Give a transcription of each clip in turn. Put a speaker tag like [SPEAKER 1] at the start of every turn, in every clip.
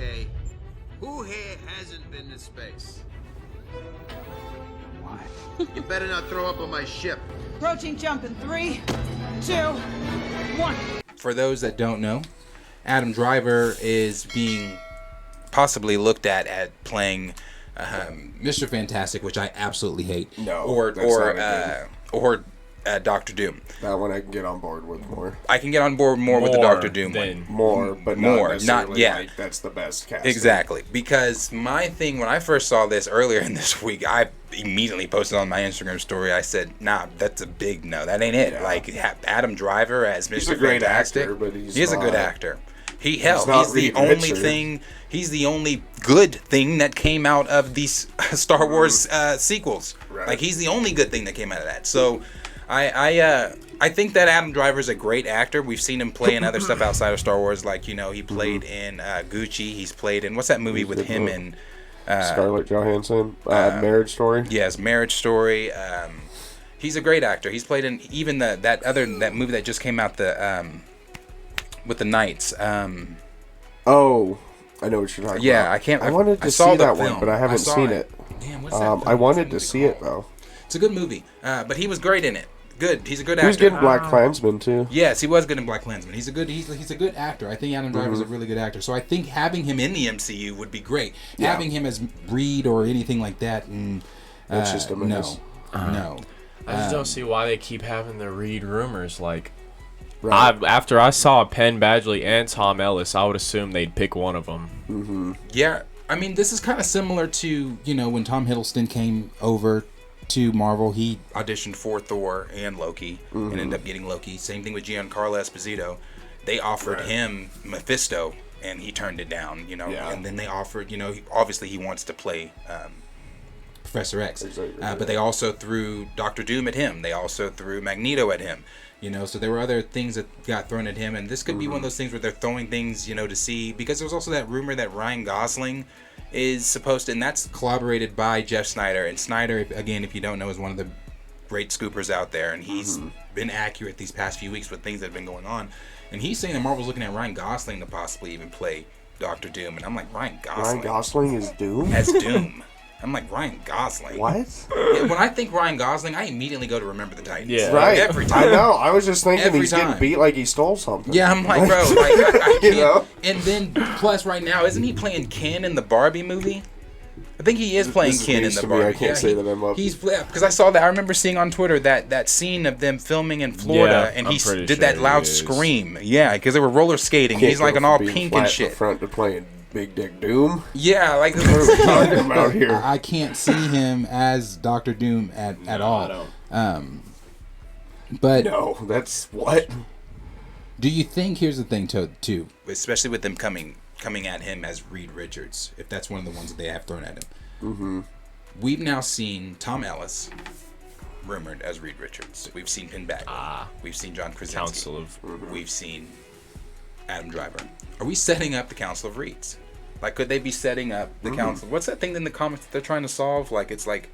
[SPEAKER 1] Okay, who here hasn't been to space? Why? You better not throw up on my ship.
[SPEAKER 2] Approaching jump in 3, 2, 1.
[SPEAKER 3] For those that don't know, Adam Driver is being possibly looked at playing Mr. Fantastic, which I absolutely hate.
[SPEAKER 4] No,
[SPEAKER 3] or Doctor Doom.
[SPEAKER 4] That one I can get on board with more.
[SPEAKER 3] I can get on board more with the Doctor Doom one.
[SPEAKER 4] More, but
[SPEAKER 3] More,
[SPEAKER 4] not necessarily
[SPEAKER 3] not- yeah.
[SPEAKER 4] like that's the best cast.
[SPEAKER 3] Exactly, because my thing when I first saw this earlier in this week, I immediately posted on my Instagram story. I said, "Nah, that's a big no. That ain't it."
[SPEAKER 4] Yeah.
[SPEAKER 3] Like Adam Driver as Mr.
[SPEAKER 4] He's a great
[SPEAKER 3] Fantastic.
[SPEAKER 4] actor, but he's
[SPEAKER 3] he is a
[SPEAKER 4] not-
[SPEAKER 3] good actor. He's
[SPEAKER 4] not
[SPEAKER 3] the
[SPEAKER 4] Reed
[SPEAKER 3] only
[SPEAKER 4] Richards.
[SPEAKER 3] thing. He's the only good thing that came out of these Star Wars sequels.
[SPEAKER 4] Right.
[SPEAKER 3] Like he's the only good thing that came out of that. So, I think that Adam Driver is a great actor. We've seen him play in other stuff outside of Star Wars, like he played in Gucci. He's played in what's that movie with him and
[SPEAKER 4] Scarlett Johansson, Marriage Story.
[SPEAKER 3] Yes, Marriage Story. He's a great actor. He's played in even that movie that just came out with the Knights.
[SPEAKER 4] Oh, I know what you're talking
[SPEAKER 3] Yeah,
[SPEAKER 4] about.
[SPEAKER 3] I
[SPEAKER 4] wanted to
[SPEAKER 3] saw
[SPEAKER 4] see
[SPEAKER 3] the
[SPEAKER 4] that
[SPEAKER 3] film.
[SPEAKER 4] one, but I haven't
[SPEAKER 3] saw
[SPEAKER 4] seen it.
[SPEAKER 3] Damn, what's that
[SPEAKER 4] I
[SPEAKER 3] film?
[SPEAKER 4] wanted to
[SPEAKER 3] What's that
[SPEAKER 4] see
[SPEAKER 3] movie
[SPEAKER 4] it though.
[SPEAKER 3] It's a good movie, but he was great in it. Good. He's a good
[SPEAKER 4] He was
[SPEAKER 3] actor.
[SPEAKER 4] good in Black Klansman too.
[SPEAKER 3] Yes, he was good in Black Klansman. He's a good actor. I think Adam Driver's a really good actor. So I think having him in the MCU would be great.
[SPEAKER 4] Yeah.
[SPEAKER 3] Having him as Reed or anything like that,
[SPEAKER 4] That's just a mess.
[SPEAKER 3] No.
[SPEAKER 5] I just don't see why they keep having the Reed rumors. Like,
[SPEAKER 4] Right.
[SPEAKER 5] after I saw Penn Badgley and Tom Ellis, I would assume they'd pick one of them.
[SPEAKER 3] Yeah, I mean, this is kind of similar to, when Tom Hiddleston came over to Marvel, he auditioned for Thor and Loki and ended up getting Loki. Same thing with Giancarlo Esposito. They offered him Mephisto and he turned it down,
[SPEAKER 4] Yeah.
[SPEAKER 3] and then they offered, obviously he wants to play Professor X.
[SPEAKER 4] Exactly.
[SPEAKER 3] But they also threw Doctor Doom at him. They also threw Magneto at him. So there were other things that got thrown at him, and this could be one of those things where they're throwing things, to see, because there's also that rumor that Ryan Gosling is supposed to, and that's corroborated by Jeff Snyder. And Snyder, again, if you don't know, is one of the great scoopers out there, and he's been accurate these past few weeks with things that have been going on. And he's saying that Marvel's looking at Ryan Gosling to possibly even play Doctor Doom, and I'm like, Ryan Gosling
[SPEAKER 4] is Doom?
[SPEAKER 3] as Doom. I'm like, Ryan Gosling.
[SPEAKER 4] What?
[SPEAKER 3] Yeah, when I think Ryan Gosling, I immediately go to Remember the Titans.
[SPEAKER 5] Yeah.
[SPEAKER 4] Right.
[SPEAKER 3] Every time.
[SPEAKER 4] I know. I was just thinking
[SPEAKER 3] Every
[SPEAKER 4] he's
[SPEAKER 3] time.
[SPEAKER 4] getting beat like he stole something.
[SPEAKER 3] Yeah, I'm like, bro, like, I can't.
[SPEAKER 4] You know?
[SPEAKER 3] And then, plus, right now, isn't he playing Ken in the Barbie movie? I think he is playing
[SPEAKER 4] This is
[SPEAKER 3] Ken in
[SPEAKER 4] news
[SPEAKER 3] the
[SPEAKER 4] to me.
[SPEAKER 3] Barbie.
[SPEAKER 4] I can't say that I'm up.
[SPEAKER 3] He's because I saw that. I remember seeing on Twitter that scene of them filming in Florida,
[SPEAKER 5] Yeah,
[SPEAKER 3] and
[SPEAKER 5] I'm
[SPEAKER 3] he
[SPEAKER 5] pretty
[SPEAKER 3] did
[SPEAKER 5] sure
[SPEAKER 3] that
[SPEAKER 5] he
[SPEAKER 3] loud
[SPEAKER 5] is.
[SPEAKER 3] scream. Yeah, because they were roller skating.
[SPEAKER 4] Can't
[SPEAKER 3] He's like
[SPEAKER 4] go
[SPEAKER 3] an
[SPEAKER 4] from
[SPEAKER 3] all
[SPEAKER 4] being
[SPEAKER 3] pink
[SPEAKER 4] flat
[SPEAKER 3] and
[SPEAKER 4] in
[SPEAKER 3] shit.
[SPEAKER 4] the front to playing Big Dick Doom.
[SPEAKER 3] Yeah, like
[SPEAKER 4] What are we talking about here?
[SPEAKER 3] I can't see him as Doctor Doom at all.
[SPEAKER 5] I don't.
[SPEAKER 3] But
[SPEAKER 4] No, that's what?
[SPEAKER 3] do you think? Here's the thing, too, especially with them coming at him as Reed Richards, if that's one of the ones that they have thrown at him. Mm-hmm. We've now seen Tom Ellis rumored as Reed Richards. We've seen Penn Badgley. We've seen John Krasinski.
[SPEAKER 5] Council of.
[SPEAKER 3] We've seen Adam Driver. Are we setting up the Council of Reeds? Like, could they be setting up the council? What's that thing in the comics that they're trying to solve? Like, it's like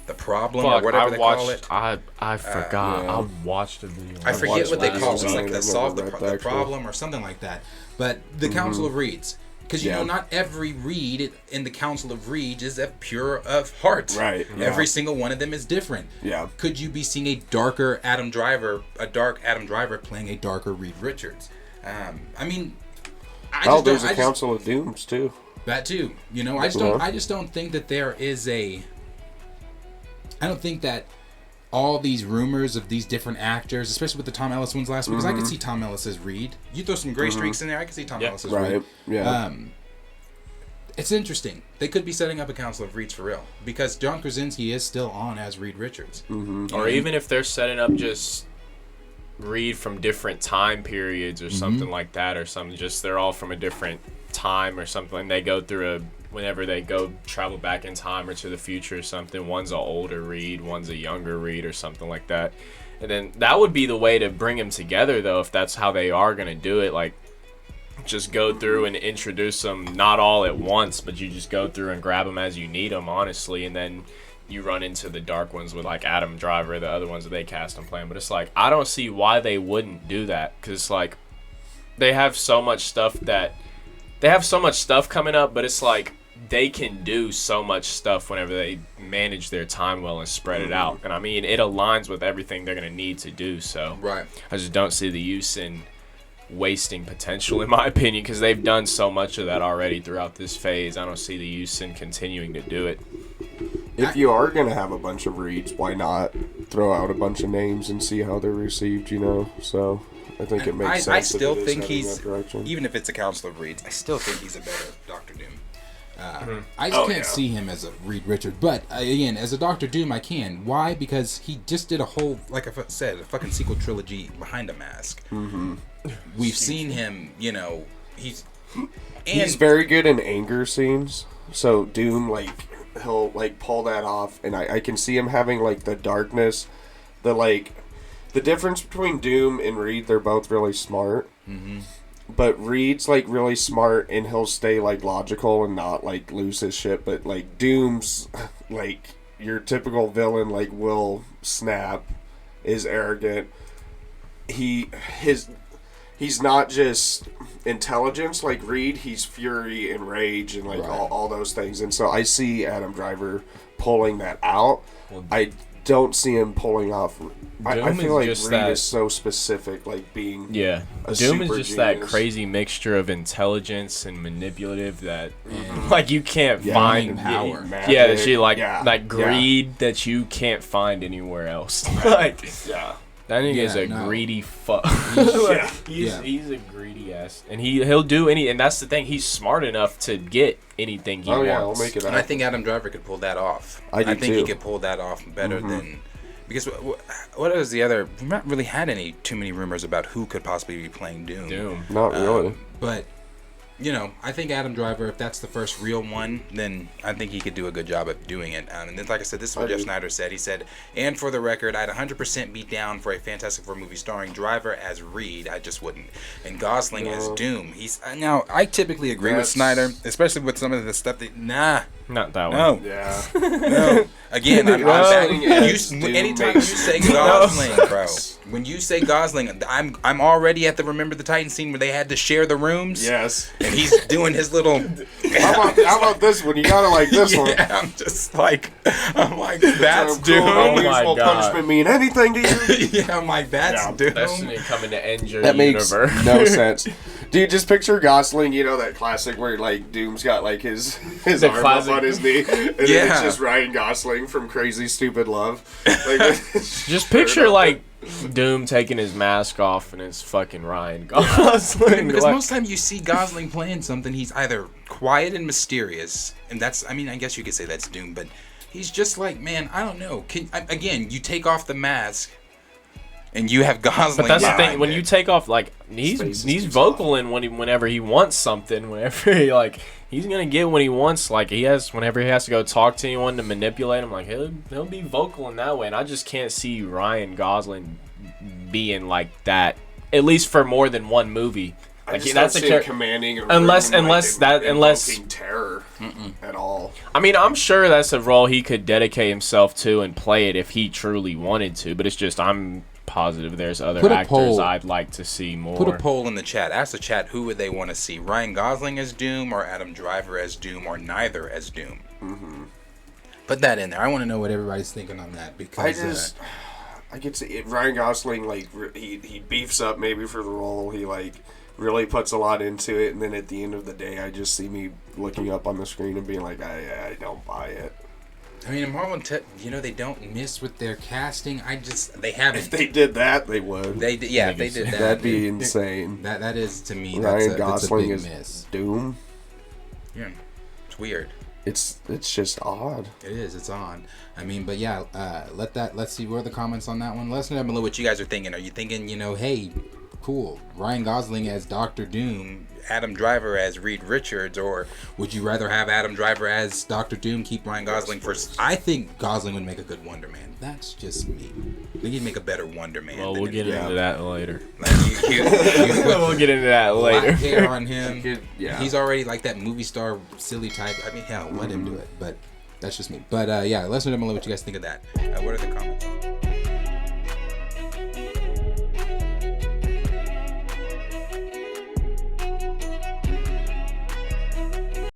[SPEAKER 3] the problem or
[SPEAKER 5] Fuck,
[SPEAKER 3] whatever they call it.
[SPEAKER 5] I forgot.
[SPEAKER 4] yeah.
[SPEAKER 5] I watched a video.
[SPEAKER 3] I forget
[SPEAKER 4] watched
[SPEAKER 3] what they
[SPEAKER 4] videos
[SPEAKER 3] call it. It's
[SPEAKER 4] on
[SPEAKER 3] like
[SPEAKER 4] it.
[SPEAKER 3] the
[SPEAKER 4] I've
[SPEAKER 3] solve
[SPEAKER 4] never
[SPEAKER 3] the
[SPEAKER 4] read the actual-
[SPEAKER 3] problem or something like that. But the Council of Reeds. Because,
[SPEAKER 4] Yeah.
[SPEAKER 3] not every Reed in the Council of Reeds is pure of heart.
[SPEAKER 4] Right, yeah.
[SPEAKER 3] Every single one of them is different.
[SPEAKER 4] Yeah.
[SPEAKER 3] Could you be seeing a dark Adam Driver playing a darker Reed Richards? I mean,
[SPEAKER 4] There's a Council of Dooms too.
[SPEAKER 3] that too. I just don't think that there is I don't think that all these rumors of these different actors, especially with the Tom Ellis ones last week, because I could see Tom Ellis as Reed. You throw some gray streaks in there, I could see Tom Ellis as
[SPEAKER 4] Right.
[SPEAKER 3] Reed.
[SPEAKER 4] Yeah.
[SPEAKER 3] It's interesting. They could be setting up a Council of Reeds for real, because John Krasinski is still on as Reed Richards.
[SPEAKER 5] Or even if they're setting up just Reed from different time periods or something like that, or something, just they're all from a different time or something. They go through whenever they go travel back in time or to the future or something, one's an older Reed, one's a younger Reed or something like that. And then that would be the way to bring them together, though, if that's how they are going to do it. Like, just go through and introduce them, not all at once, but you just go through and grab them as you need them, honestly, and then you run into the dark ones with, like, Adam Driver, the other ones that they cast and plan. But it's like, I don't see why they wouldn't do that, because, like, they have so much stuff that they have so much stuff coming up, but it's like they can do so much stuff whenever they manage their time well and spread it out. And I mean, it aligns with everything they're gonna need to do. So
[SPEAKER 3] Right.
[SPEAKER 5] I just don't see the use in wasting potential, in my opinion, because they've done so much of that already throughout this phase. I don't see the use in continuing to do it.
[SPEAKER 4] If you are gonna have a bunch of reads, why not throw out a bunch of names and see how they're received? You know, so I think it makes sense.
[SPEAKER 3] I
[SPEAKER 4] if
[SPEAKER 3] still
[SPEAKER 4] it is
[SPEAKER 3] think
[SPEAKER 4] heading
[SPEAKER 3] he's,
[SPEAKER 4] that direction.
[SPEAKER 3] even if it's a Council of Reeds, I still think he's a better Doctor Doom.
[SPEAKER 6] I just can't see him as a Reed Richards, but again, as a Doctor Doom, I can. Why? Because he just did a whole,
[SPEAKER 3] Like I said, a fucking sequel trilogy behind a mask. Mm-hmm. We've seen him, you know, he's
[SPEAKER 4] very good in anger scenes. So Doom, like, he'll like pull that off, and I can see him having like the darkness, the difference between Doom and Reed. They're both really smart. Mm-hmm. But Reed's like really smart, and he'll stay like logical and not like lose his shit. But like Doom's like your typical villain, like will snap, is arrogant. He's not just intelligence like Reed. He's fury and rage and like all those things. And so I see Adam Driver pulling that out. I don't see him pulling off. I feel like Reed is so specific, like being a
[SPEAKER 5] Doom is
[SPEAKER 4] super
[SPEAKER 5] just that
[SPEAKER 4] genius.
[SPEAKER 5] crazy mixture of intelligence and manipulative that like you can't find
[SPEAKER 6] power.
[SPEAKER 5] that she like
[SPEAKER 4] Yeah.
[SPEAKER 5] like greed that you can't find anywhere else. Like
[SPEAKER 4] Yeah.
[SPEAKER 5] that nigga is a
[SPEAKER 6] no.
[SPEAKER 5] greedy fuck.
[SPEAKER 4] Yeah.
[SPEAKER 5] He's a greedy ass, and he'll do any. And that's the thing. He's smart enough to get anything he
[SPEAKER 4] Oh yeah, I'll
[SPEAKER 5] wants.
[SPEAKER 4] make it
[SPEAKER 3] And I
[SPEAKER 4] up.
[SPEAKER 3] think Adam Driver could pull that off.
[SPEAKER 4] I do
[SPEAKER 3] think
[SPEAKER 4] too.
[SPEAKER 3] he could pull that off better than, because what is the other? We've not really had too many rumors about who could possibly be playing Doom.
[SPEAKER 4] Not really.
[SPEAKER 3] But you know, I think Adam Driver, if that's the first real one, then I think he could do a good job at doing it. And then, like I said, this is what Jeff Snyder said. He said, and for the record, I'd 100% be down for a Fantastic Four movie starring Driver as Reed. I just wouldn't. And Gosling as Doom. He's now, I typically agree with Snyder, especially with some of the stuff that,
[SPEAKER 5] Not that one.
[SPEAKER 3] no.
[SPEAKER 4] Yeah.
[SPEAKER 3] No. Again, I'm back.
[SPEAKER 4] Doom
[SPEAKER 3] Anytime you
[SPEAKER 4] makes
[SPEAKER 3] say Gosling, bro. When you say Gosling, I'm already at the Remember the Titans scene where they had to share the rooms.
[SPEAKER 4] Yes.
[SPEAKER 3] And he's doing his little.
[SPEAKER 4] How about this one? You gotta like this one.
[SPEAKER 3] Yeah, I'm just like, that's
[SPEAKER 4] Cool,
[SPEAKER 3] Doom.
[SPEAKER 4] unreasonable
[SPEAKER 5] God.
[SPEAKER 4] punishment mean anything to you?
[SPEAKER 3] Yeah, I'm like, that's Doom.
[SPEAKER 5] That's me coming to end your
[SPEAKER 4] That makes
[SPEAKER 5] universe.
[SPEAKER 4] no sense. Dude, just picture Gosling, you know that classic where like Doom's got like his arm
[SPEAKER 5] classic.
[SPEAKER 4] up on his knee, and then
[SPEAKER 3] Yeah.
[SPEAKER 4] it's just Ryan Gosling from Crazy Stupid Love. Like,
[SPEAKER 5] Just picture like Doom taking his mask off and it's fucking Ryan Gosling.
[SPEAKER 3] Because
[SPEAKER 5] Like,
[SPEAKER 3] most time you see Gosling playing something, he's either quiet and mysterious, and that's, I mean, I guess you could say that's Doom, but he's just like, man, I don't know. Again, you take off the mask, and you have Gosling.
[SPEAKER 5] but that's the
[SPEAKER 3] behind
[SPEAKER 5] thing. When
[SPEAKER 3] it.
[SPEAKER 5] you take off, like he's vocal in whenever he wants something. Whenever he like he's gonna get what he wants. Like whenever he has to go talk to anyone to manipulate him. Like he'll be vocal in that way. And I just can't see Ryan Gosling being like that. At least for more than one movie.
[SPEAKER 4] I
[SPEAKER 5] Like
[SPEAKER 4] just
[SPEAKER 5] that's
[SPEAKER 4] don't
[SPEAKER 5] a
[SPEAKER 4] see him
[SPEAKER 5] character.
[SPEAKER 4] commanding a
[SPEAKER 5] Unless-
[SPEAKER 4] room,
[SPEAKER 5] unless
[SPEAKER 4] like,
[SPEAKER 5] that- unless-
[SPEAKER 4] invoking terror at all.
[SPEAKER 5] I mean, I'm sure that's a role he could dedicate himself to and play it if he truly wanted to. But it's just I'm positive there's other
[SPEAKER 6] Put a
[SPEAKER 5] actors
[SPEAKER 6] poll.
[SPEAKER 5] I'd like to see more.
[SPEAKER 3] Put a poll in the chat. Ask the chat who would they want to see: Ryan Gosling as Doom, or Adam Driver as Doom, or neither as Doom. Put that in there.
[SPEAKER 6] I want to know what everybody's thinking on that because
[SPEAKER 4] I get to see Ryan Gosling, like he beefs up maybe for the role. He like really puts a lot into it, and then at the end of the day, I just see me looking up on the screen and being like, I don't buy it.
[SPEAKER 3] I mean, Marvel and they don't miss with their casting. They haven't.
[SPEAKER 4] If they did that, they would.
[SPEAKER 3] If they did that.
[SPEAKER 4] That'd be insane.
[SPEAKER 3] That is, to me,
[SPEAKER 4] Ryan
[SPEAKER 3] that's a
[SPEAKER 4] Gosling
[SPEAKER 3] big
[SPEAKER 4] is
[SPEAKER 3] miss.
[SPEAKER 4] Doom.
[SPEAKER 3] Yeah, it's weird.
[SPEAKER 4] It's just odd.
[SPEAKER 3] It is. It's on. I mean, but yeah, let's see where are the comments on that one. Let us know down below what you guys are thinking. Are you thinking, hey, cool, Ryan Gosling as Dr. Doom, Adam Driver as Reed Richards, or would you rather have Adam Driver as Dr. Doom, keep Ryan Gosling first? I think Gosling would make a good Wonder Man. That's just me. I think he'd make a better Wonder Man.
[SPEAKER 5] Well, we'll get into that later.
[SPEAKER 3] Like, you put
[SPEAKER 5] We'll get into that later.
[SPEAKER 3] black hair on him.
[SPEAKER 4] Yeah.
[SPEAKER 3] He's already like that movie star silly type. I mean, hell, let him do it. But that's just me. But yeah, let us know down below what you guys think of that. What are the comments?